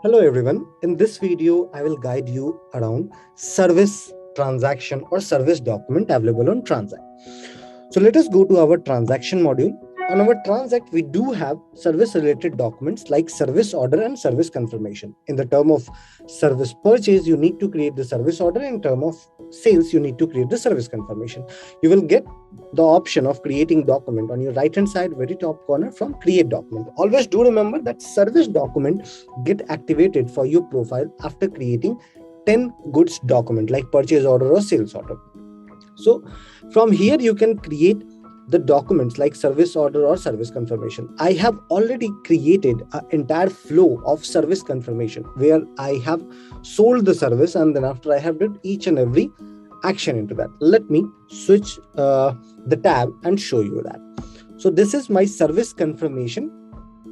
Hello everyone. In this video, I will guide you around service transaction or service document available on TranZact. So let us go to our transaction module. On our TranZact, we do have service related documents like service order and service confirmation. In the term of service purchase, you need to create the service order. In term of sales, you need to create the service confirmation. You will get the option of creating document on your right hand side, very top corner from create document. Always do remember that service document get activated for your profile after creating 10 goods document like purchase order or sales order. So from here, you can create the documents like service order or service confirmation. I have already created an entire flow of service confirmation where I have sold the service, and then after I have did each and every action into that. Let me switch the tab and show you that. So this is my service confirmation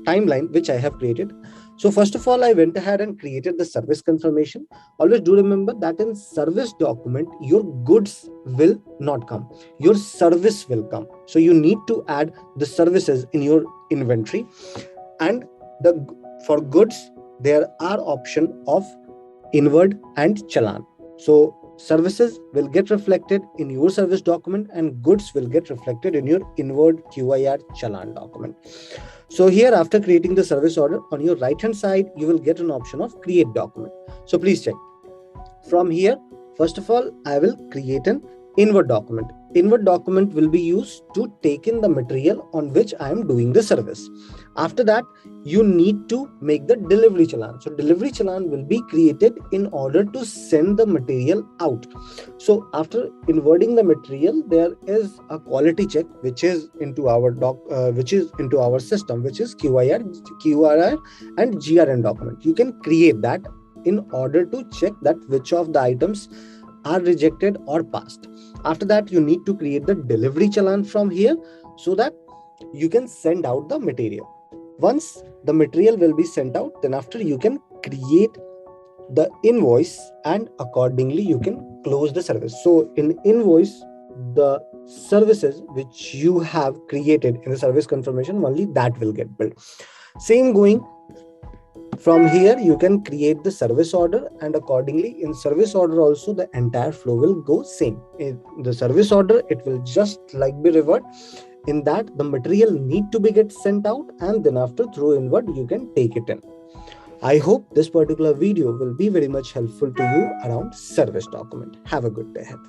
timeline which I have created. So first of all, I went ahead and created the service confirmation. Always do remember that in service document, your goods will not come. Your service will come. So you need to add the services in your inventory. And for goods, there are option of inward and challan. So services will get reflected in your service document and goods will get reflected in your inward QIR challan document. So here, after creating the service order, on your right hand side, you will get an option of create document. So please check. From here, first of all, I will create an inward document. Inward document will be used to take in the material on which I am doing the service. After that, you need to make the delivery challan. So delivery challan will be created in order to send the material out. So after inwarding the material, there is a quality check which is into our system, which is QRR and GRN document. You can create that in order to check that which of the items are rejected or passed. After that, you need to create the delivery challan from here so that you can send out the material. Once the material will be sent out, then after you can create the invoice and accordingly you can close the service. So in invoice, the services which you have created in the service confirmation, only that will get billed. Same going from here, you can create the service order, and accordingly in service order also the entire flow will go same. In the service order, it will just like be revert. In that, the material need to be get sent out, and then after through inward you can take it in. I hope this particular video will be very much helpful to you around service document. Have a good day ahead.